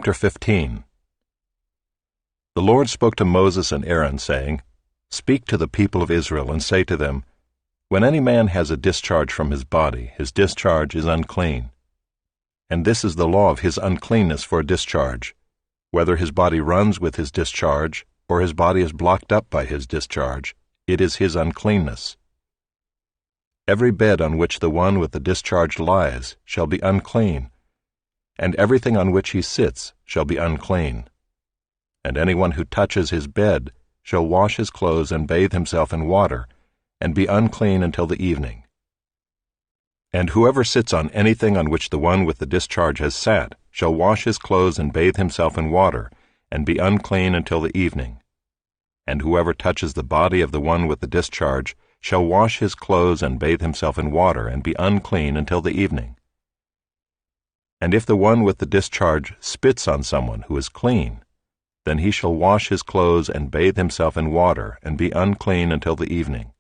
Chapter 15. The Lord spoke to Moses and Aaron, saying, Speak to the people of Israel, and say to them, When any man has a discharge from his body, his discharge is unclean. And this is the law of his uncleanness for a discharge, whether his body runs with his discharge, or his body is blocked up by his discharge, it is his uncleanness. Every bed on which the one with the discharge lies shall be unclean, and everything on which he sits shall be unclean. And anyone who touches his bed shall wash his clothes and bathe himself in water, and be unclean until the evening. And whoever sits on anything on which the one with the discharge has sat shall wash his clothes and bathe himself in water, and be unclean until the evening. And whoever touches the body of the one with the discharge shall wash his clothes and bathe himself in water, and be unclean until the evening. And if the one with the discharge spits on someone who is clean, then he shall wash his clothes and bathe himself in water, and be unclean until the evening.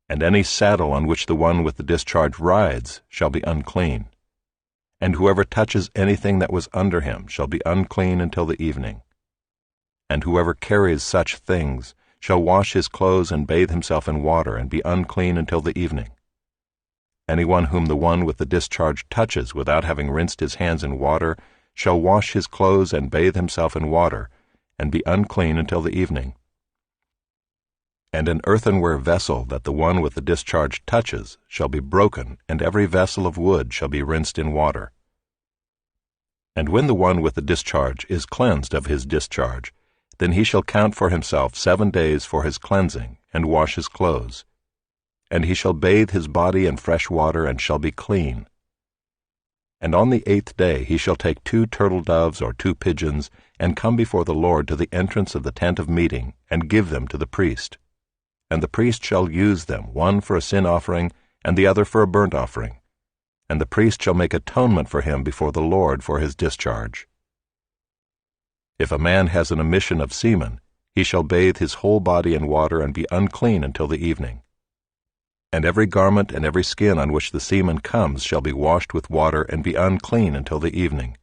And any saddle on which the one with the discharge rides shall be unclean. And whoever touches anything that was under him shall be unclean until the evening. And whoever carries such things shall wash his clothes and bathe himself in water, and be unclean until the evening. Anyone whom the one with the discharge touches without having rinsed his hands in water shall wash his clothes and bathe himself in water, and be unclean until the evening. And an earthenware vessel that the one with the discharge touches shall be broken, and every vessel of wood shall be rinsed in water. And when the one with the discharge is cleansed of his discharge, then he shall count for himself 7 days for his cleansing, and wash his clothes. And he shall bathe his body in fresh water, and shall be clean. And on the 8th day he shall take 2 turtle doves or 2 pigeons, and come before the Lord to the entrance of the tent of meeting, and give them to the priest. And the priest shall use them, one for a sin offering, and the other for a burnt offering. And the priest shall make atonement for him before the Lord for his discharge. If a man has an emission of semen, he shall bathe his whole body in water, and be unclean until the evening. And every garment and every skin on which the semen comes shall be washed with water, and be unclean until the evening.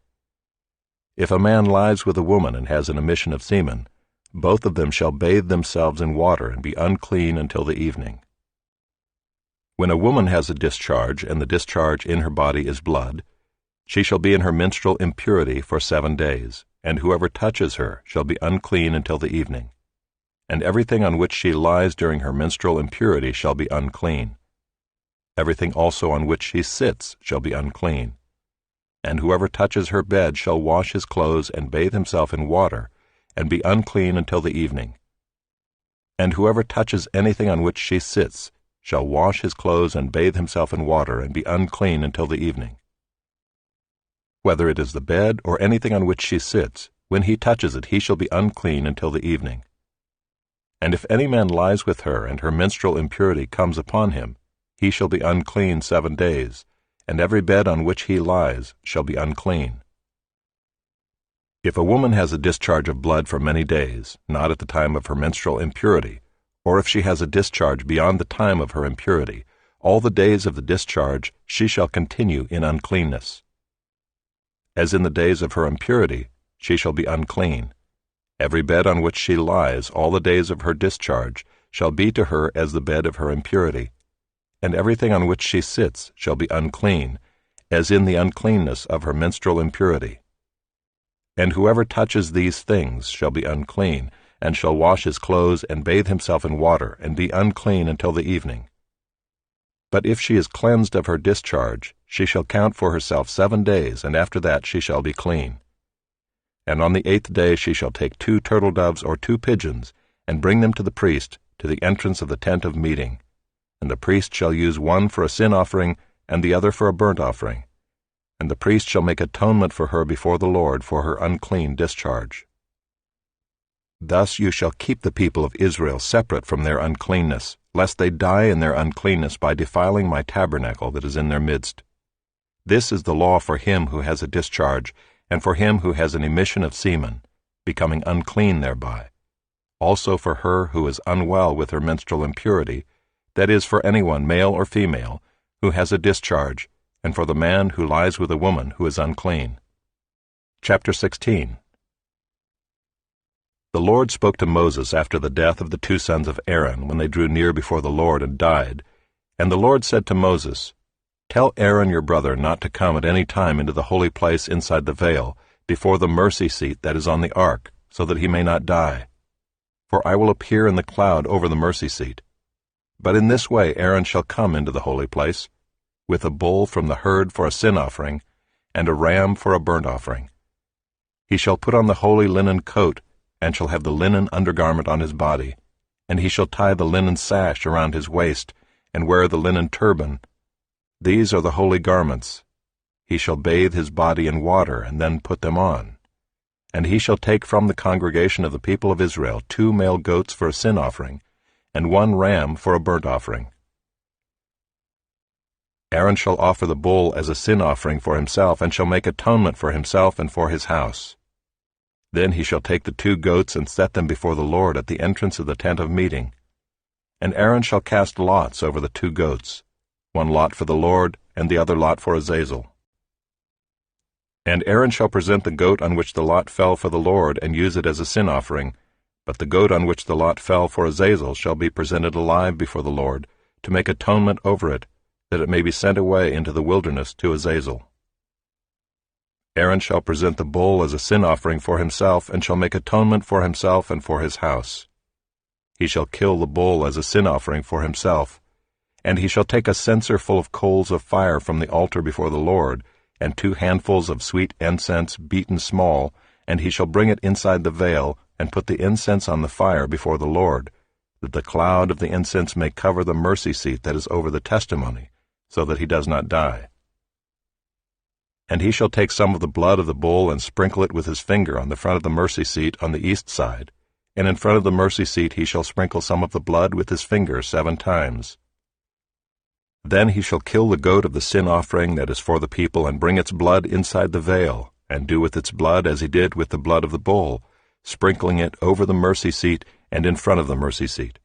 If a man lies with a woman and has an emission of semen, both of them shall bathe themselves in water, and be unclean until the evening. When a woman has a discharge, and the discharge in her body is blood, she shall be in her menstrual impurity for 7 days, and whoever touches her shall be unclean until the evening. And everything on which she lies during her menstrual impurity shall be unclean. Everything also on which she sits shall be unclean. And whoever touches her bed shall wash his clothes and bathe himself in water, and be unclean until the evening. And whoever touches anything on which she sits shall wash his clothes and bathe himself in water, and be unclean until the evening. Whether it is the bed or anything on which she sits, when he touches it he shall be unclean until the evening. And if any man lies with her, and her menstrual impurity comes upon him, he shall be unclean 7 days, and every bed on which he lies shall be unclean. If a woman has a discharge of blood for many days, not at the time of her menstrual impurity, or if she has a discharge beyond the time of her impurity, all the days of the discharge she shall continue in uncleanness. As in the days of her impurity, she shall be unclean. Every bed on which she lies all the days of her discharge shall be to her as the bed of her impurity, and everything on which she sits shall be unclean, as in the uncleanness of her menstrual impurity. And whoever touches these things shall be unclean, and shall wash his clothes and bathe himself in water, and be unclean until the evening. But if she is cleansed of her discharge, she shall count for herself 7 days, and after that she shall be clean. And on the 8th day she shall take 2 turtle doves or 2 pigeons, and bring them to the priest, to the entrance of the tent of meeting. And the priest shall use one for a sin offering, and the other for a burnt offering. And the priest shall make atonement for her before the Lord for her unclean discharge. Thus you shall keep the people of Israel separate from their uncleanness, lest they die in their uncleanness by defiling my tabernacle that is in their midst. This is the law for him who has a discharge, and for him who has an emission of semen, becoming unclean thereby. Also for her who is unwell with her menstrual impurity, that is, for anyone, male or female, who has a discharge, and for the man who lies with a woman who is unclean. Chapter 16. The Lord spoke to Moses after the death of the two sons of Aaron, when they drew near before the Lord and died. And the Lord said to Moses, "Tell Aaron your brother not to come at any time into the holy place inside the veil, before the mercy seat that is on the ark, so that he may not die. For I will appear in the cloud over the mercy seat. But in this way Aaron shall come into the holy place, with a bull from the herd for a sin offering, and a ram for a burnt offering. He shall put on the holy linen coat, and shall have the linen undergarment on his body, and he shall tie the linen sash around his waist, and wear the linen turban. These are the holy garments. He shall bathe his body in water, and then put them on. And he shall take from the congregation of the people of Israel 2 male goats for a sin offering, and 1 ram for a burnt offering. Aaron shall offer the bull as a sin offering for himself, and shall make atonement for himself and for his house. Then he shall take the 2 goats and set them before the Lord at the entrance of the tent of meeting. And Aaron shall cast lots over the 2 goats, 1 lot for the Lord, and the other lot for Azazel. And Aaron shall present the goat on which the lot fell for the Lord, and use it as a sin offering, but the goat on which the lot fell for Azazel shall be presented alive before the Lord, to make atonement over it, that it may be sent away into the wilderness to Azazel. Aaron shall present the bull as a sin offering for himself, and shall make atonement for himself and for his house. He shall kill the bull as a sin offering for himself, and he shall take a censer full of coals of fire from the altar before the Lord, and 2 handfuls of sweet incense beaten small, and he shall bring it inside the veil, and put the incense on the fire before the Lord, that the cloud of the incense may cover the mercy seat that is over the testimony, so that he does not die. And he shall take some of the blood of the bull and sprinkle it with his finger on the front of the mercy seat on the east side, and in front of the mercy seat he shall sprinkle some of the blood with his finger 7 times. Then he shall kill the goat of the sin offering that is for the people, and bring its blood inside the veil, and do with its blood as he did with the blood of the bull, sprinkling it over the mercy seat and in front of the mercy seat.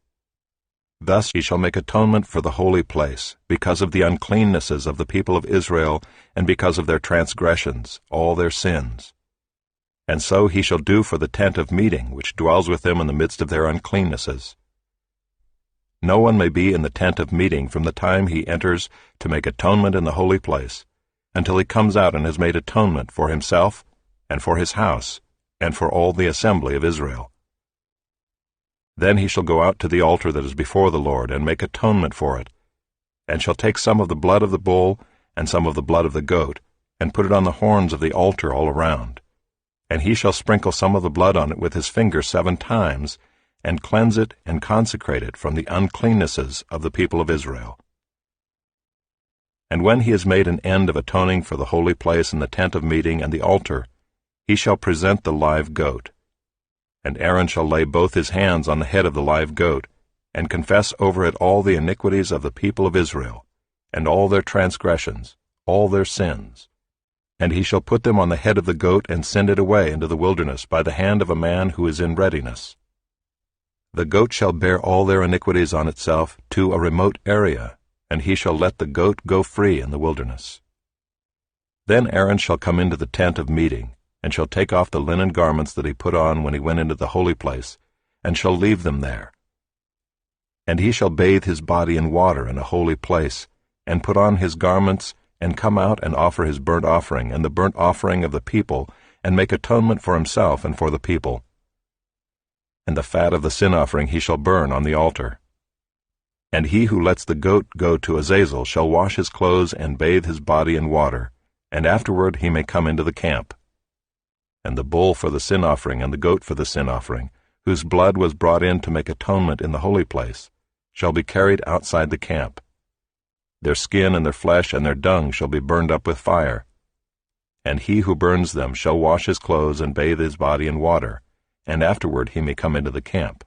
Thus he shall make atonement for the holy place, because of the uncleannesses of the people of Israel, and because of their transgressions, all their sins. And so he shall do for the tent of meeting, which dwells with them in the midst of their uncleannesses. No one may be in the tent of meeting from the time he enters to make atonement in the holy place, until he comes out and has made atonement for himself, and for his house, and for all the assembly of Israel. Then he shall go out to the altar that is before the Lord, and make atonement for it, and shall take some of the blood of the bull, and some of the blood of the goat, and put it on the horns of the altar all around. And he shall sprinkle some of the blood on it with his finger 7 times, and cleanse it and consecrate it from the uncleannesses of the people of Israel. And when he has made an end of atoning for the holy place and the tent of meeting and the altar, he shall present the live goat. And Aaron shall lay both his hands on the head of the live goat, and confess over it all the iniquities of the people of Israel, and all their transgressions, all their sins. And he shall put them on the head of the goat, and send it away into the wilderness by the hand of a man who is in readiness. The goat shall bear all their iniquities on itself to a remote area, and he shall let the goat go free in the wilderness. Then Aaron shall come into the tent of meeting, and shall take off the linen garments that he put on when he went into the holy place, and shall leave them there. And he shall bathe his body in water in a holy place, and put on his garments, and come out and offer his burnt offering and the burnt offering of the people, and make atonement for himself and for the people. And the fat of the sin offering he shall burn on the altar. And he who lets the goat go to Azazel shall wash his clothes and bathe his body in water, and afterward he may come into the camp. And the bull for the sin offering and the goat for the sin offering, whose blood was brought in to make atonement in the holy place, shall be carried outside the camp. Their skin and their flesh and their dung shall be burned up with fire. And he who burns them shall wash his clothes and bathe his body in water, and afterward he may come into the camp.